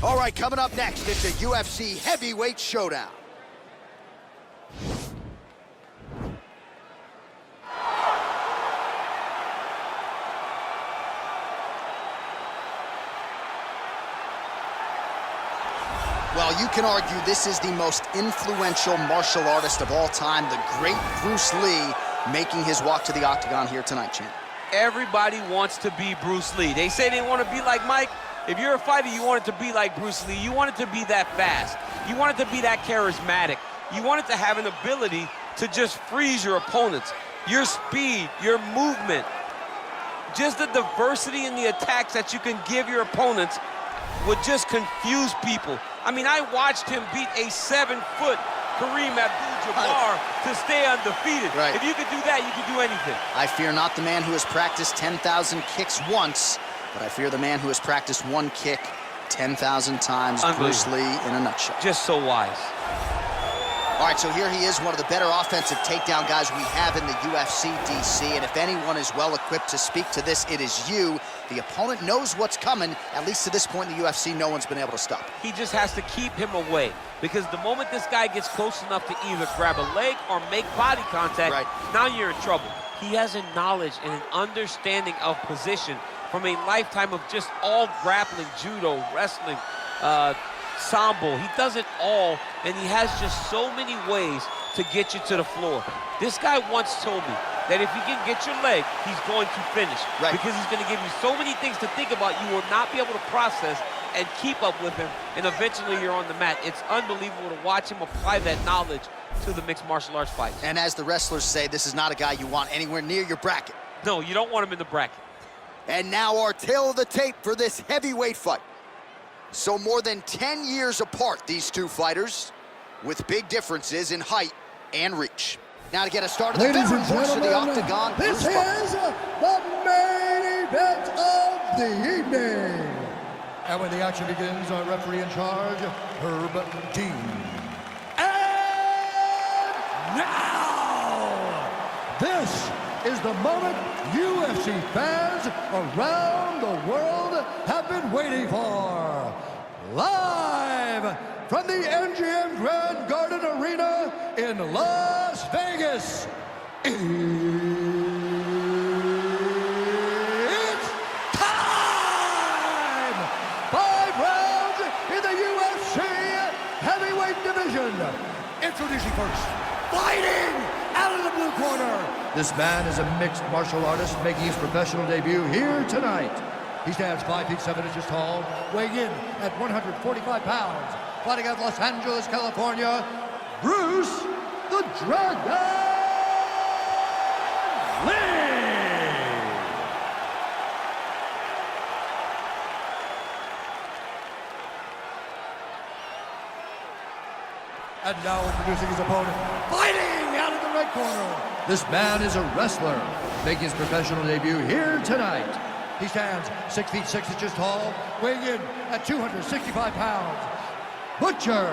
All right, coming up next, it's a UFC heavyweight showdown. Well, you can argue this is the most influential martial artist of all time, the great Bruce Lee, making his walk to the octagon here tonight, champ. Everybody wants to be Bruce Lee. They say they want to be like Mike. If you're a fighter, you want it to be like Bruce Lee. You want it to be that fast. You want it to be that charismatic. You want it to have an ability to just freeze your opponents. Your speed, your movement, just the diversity in the attacks that you can give your opponents would just confuse people. I mean, I watched him beat a 7-foot Kareem Abdul-Jabbar to stay undefeated. Right. If you could do that, you could do anything. I fear not the man who has practiced 10,000 kicks once, but I fear the man who has practiced one kick 10,000 times. Bruce Lee in a nutshell. Just so wise. All right, so here he is, one of the better offensive takedown guys we have in the UFC, DC. And if anyone is well-equipped to speak to this, it is you. The opponent knows what's coming. At least to this point in the UFC, no one's been able to stop him. He just has to keep him away, because the moment this guy gets close enough to either grab a leg or make body contact, now you're in trouble. He has a knowledge and an understanding of position from a lifetime of just all grappling, judo, wrestling, sambo. He does it all, and he has just so many ways to get you to the floor. This guy once told me that if you can get your leg, he's going to finish. Because he's going to give you so many things to think about, you will not be able to process and keep up with him, and eventually you're on the mat. It's unbelievable to watch him apply that knowledge to the mixed martial arts fight. And as the wrestlers say, this is not a guy you want anywhere near your bracket. No, you don't want him in the bracket. And now our tale of the tape for this heavyweight fight. So more than 10 years apart, these two fighters, with big differences in height and reach. Now to get us started, the veteran force of the octagon. This is the main event of the evening. And when the action begins, our referee in charge, Herb Dean. And now, this is the moment UFC fans around the world have been waiting for. Live from the MGM Grand Garden Arena in Las Vegas, it's time! 5 rounds in the UFC heavyweight division. Introducing first, fighting out of the blue corner. This man is a mixed martial artist making his professional debut here tonight. He stands 5 feet 7 inches tall, weighing in at 145 pounds. Fighting out of Los Angeles, California, Bruce the Dragon Lee! And now introducing his opponent, fighting out of the red corner. This man is a wrestler, making his professional debut here tonight. He stands 6 feet 6 inches tall, weighing in at 265 pounds. Butcher.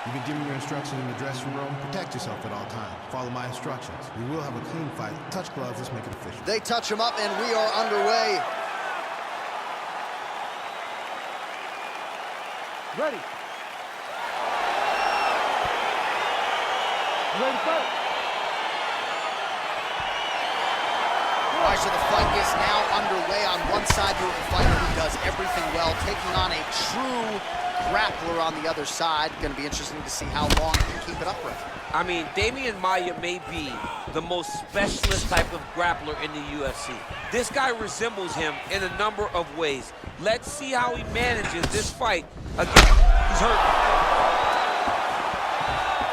You've been given your instructions in the dressing room. Protect yourself at all times. Follow my instructions. We will have a clean fight. Touch gloves, let's make it official. They touch him up, and we are underway. Ready. Ready to fight. All right, so the fight is now underway. On one side, you have a fighter who does everything well, taking on a true grappler on the other side. Going to be interesting to see how long he can keep it upright. I mean, Damian Maia may be the most specialist type of grappler in the UFC. This guy resembles him in a number of ways. Let's see how he manages this fight again. He's hurt.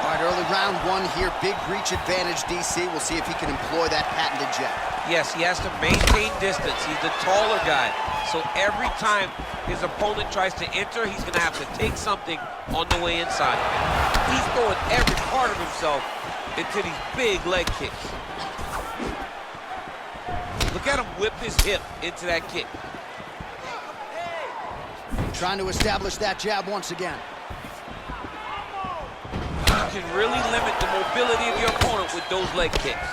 All right, early round 1 here. Big reach advantage, DC. We'll see if he can employ that patented jab. Yes, he has to maintain distance. He's the taller guy. So every time his opponent tries to enter, he's going to have to take something on the way inside. He's throwing every part of himself into these big leg kicks. Look at him whip his hip into that kick. Trying to establish that jab once again. You can really limit the mobility of your opponent with those leg kicks.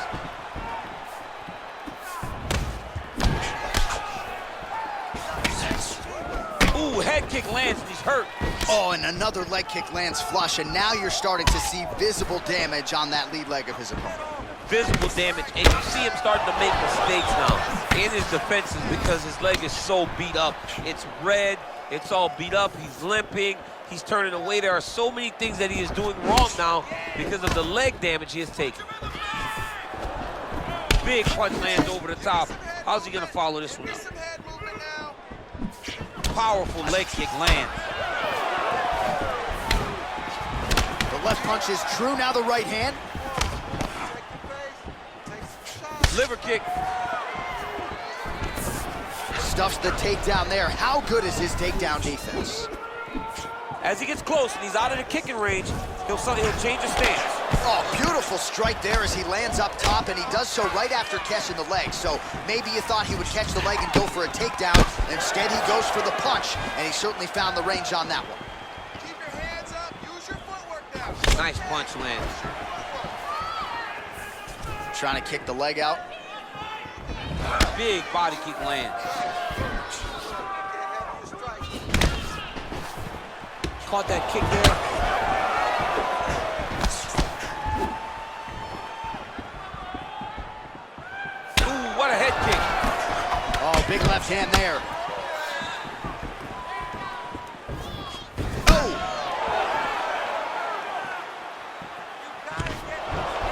kick lands and he's hurt. Oh, and another leg kick lands flush, and now you're starting to see visible damage on that lead leg of his opponent. Visible damage, and you see him starting to make mistakes now in his defenses because his leg is so beat up. It's red, it's all beat up, he's limping, he's turning away. There are so many things that he is doing wrong now because of the leg damage he has taken. Big punch lands over the top. How's he gonna follow this one up? Powerful leg kick lands. The left punch is true, now the right hand. Liver kick. Stuffs the takedown there. How good is his takedown defense? As he gets close and he's out of the kicking range, he'll change his stance. Oh, beautiful strike there as he lands up top, and he does so right after catching the leg. So maybe you thought he would catch the leg and go for a takedown. Instead, he goes for the punch, and he certainly found the range on that one. Keep your hands up. Use your footwork now. Nice punch lands. Trying to kick the leg out. Big body kick lands. Caught that kick there. Ooh, what a head kick. Oh, big left hand there.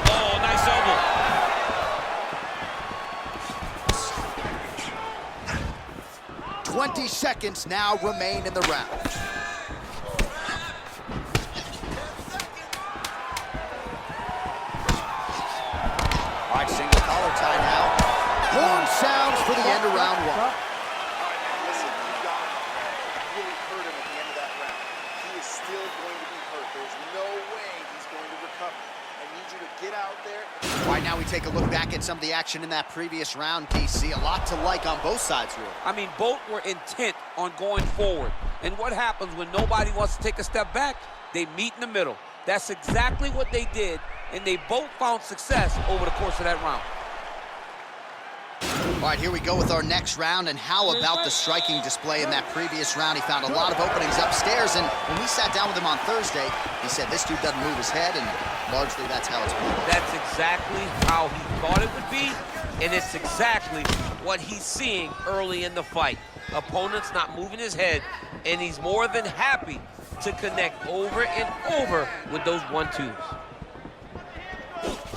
Oh, nice elbow. 20 seconds now remain in the round. All right, single collar tie now. Horn sounds for the end of round one. Listen, you got really hurt him at the end of that round. He is still going to be hurt. There's no way he's going to recover. I need you to get out there. All right, now we take a look back at some of the action in that previous round, DC. A lot to like on both sides, really. I mean, both were intent on going forward. And what happens when nobody wants to take a step back? They meet in the middle. That's exactly what they did, and they both found success over the course of that round. All right, here we go with our next round, and how about the striking display in that previous round? He found a lot of openings upstairs, and when we sat down with him on Thursday, he said this dude doesn't move his head, and largely that's how it's been. That's exactly how he thought it would be, and it's exactly what he's seeing early in the fight. Opponent's not moving his head, and he's more than happy to connect over and over with those 1-2s.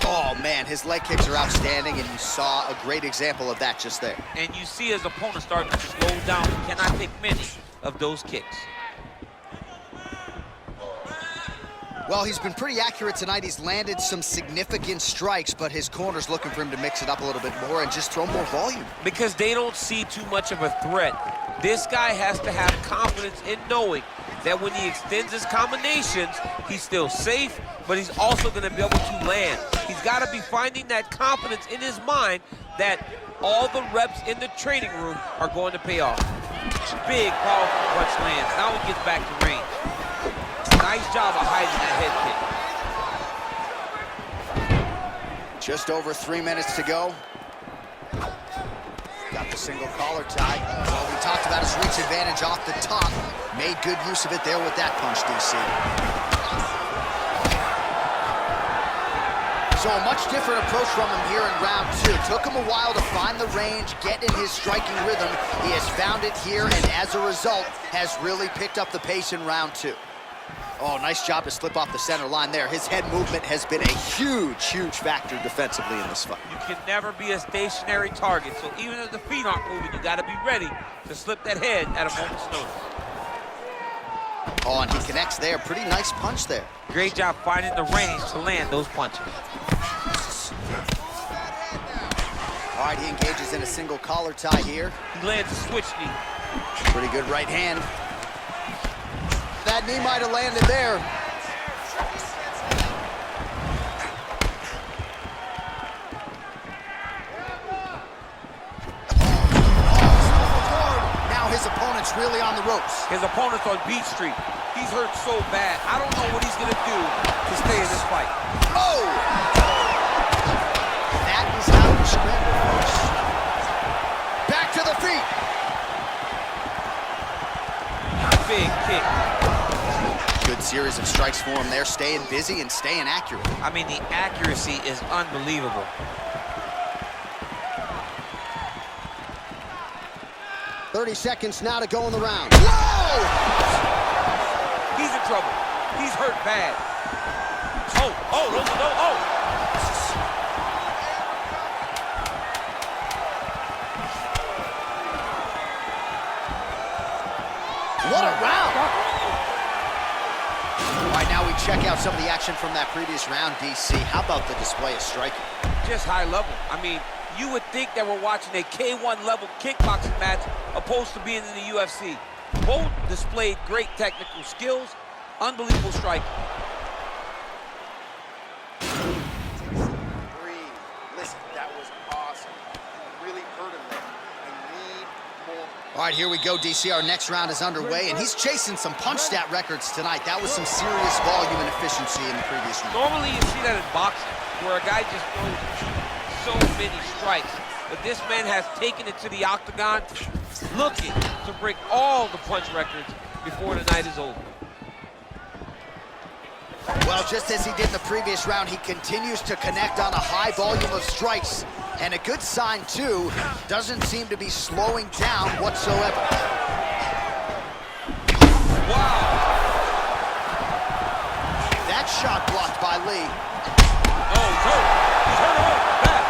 Oh, man, his leg kicks are outstanding, and you saw a great example of that just there. And you see his opponent starting to slow down. He cannot take many of those kicks. Well, he's been pretty accurate tonight. He's landed some significant strikes, but his corner's looking for him to mix it up a little bit more and just throw more volume. Because they don't see too much of a threat. This guy has to have confidence in knowing that when he extends his combinations, he's still safe, but he's also going to be able to land. He's got to be finding that confidence in his mind that all the reps in the training room are going to pay off. Big, powerful punch lands. Now he gets back to range. Nice job of hiding that head kick. Just over 3 minutes to go. Got the single collar tie. Well, we talked about his reach advantage off the top. Made good use of it there with that punch, DC. So a much different approach from him here in round two. Took him a while to find the range, get in his striking rhythm. He has found it here, and as a result, has really picked up the pace in round two. Oh, nice job to slip off the center line there. His head movement has been a huge, huge factor defensively in this fight. You can never be a stationary target, so even if the feet aren't moving, you got to be ready to slip that head at a moment's notice. Oh, and he connects there. Pretty nice punch there. Great job finding the range to land those punches. All right, he engages in a single collar tie here. He lands a switch knee. Pretty good right hand. That knee might have landed there. Now his opponent's really on the ropes. His opponent's on Beat Street. He's hurt so bad. I don't know what he's going to do to stay in this fight. Oh! That is how you scramble, folks. Back to the feet. Big series of strikes for him there, staying busy and staying accurate. I mean, the accuracy is unbelievable. "30 seconds now to go in the round." Whoa! He's in trouble. He's hurt bad. Oh. What a round! All right, now we check out some of the action from that previous round, DC. How about the display of striking? Just high level. I mean, you would think that we're watching a K1 level kickboxing match opposed to being in the UFC. Both displayed great technical skills, unbelievable striking. Breathe. Listen, that was awesome. You really hurt him there. I need more. All right, here we go, DC. Our next round is underway, and he's chasing some punch stat records tonight. That was some serious volume and efficiency in the previous round. Normally you see that in boxing, where a guy just throws so many strikes. But this man has taken it to the octagon, looking to break all the punch records before the night is over. Well, just as he did in the previous round, he continues to connect on a high volume of strikes. And a good sign, too, doesn't seem to be slowing down whatsoever. Wow! That shot blocked by Lee. Oh, he's hurt. He's hurt. Back.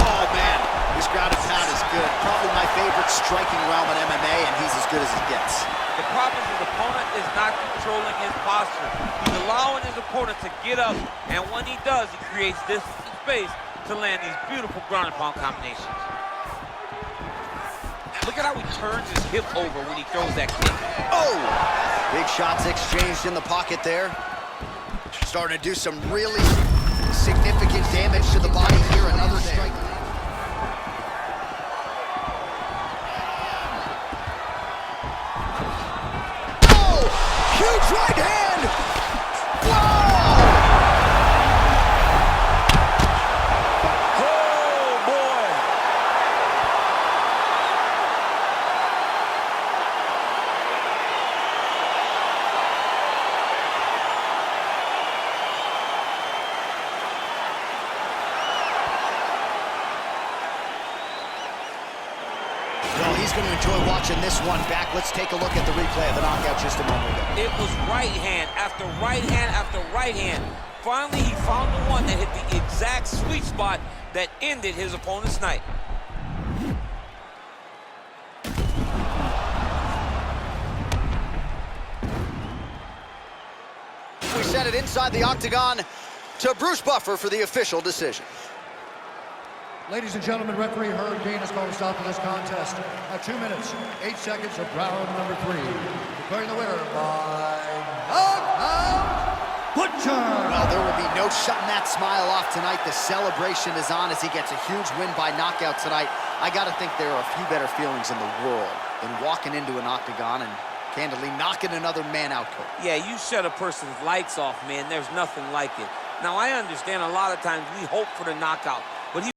Oh, man, this ground and pound is good. Probably my favorite striking realm in MMA, and he's as good as it gets. The problem is his opponent is not controlling his posture. He's allowing his opponent to get up, and when he does, he creates this space to land these beautiful ground and pound combinations. Look at how he turns his hip over when he throws that kick. Oh! Big shots exchanged in the pocket there. Starting to do some really significant damage to the body here. Another strike. Oh! Huge right hand! Whoa! Well, he's going to enjoy watching this one back. Let's take a look at the replay of the knockout just a moment ago. It was right hand after right hand after right hand. Finally, he found the one that hit the exact sweet spot that ended his opponent's night. We set it inside the octagon to Bruce Buffer for the official decision. Ladies and gentlemen, referee Herb Dean has called a stop to this contest at 2 minutes, 8 seconds of round number 3. Declaring the winner by knockout, Butcher! Well, there will be no shutting that smile off tonight. The celebration is on as he gets a huge win by knockout tonight. I got to think there are a few better feelings in the world than walking into an octagon and candidly knocking another man out cold. Yeah, you shut a person's lights off, man. There's nothing like it. Now, I understand a lot of times we hope for the knockout.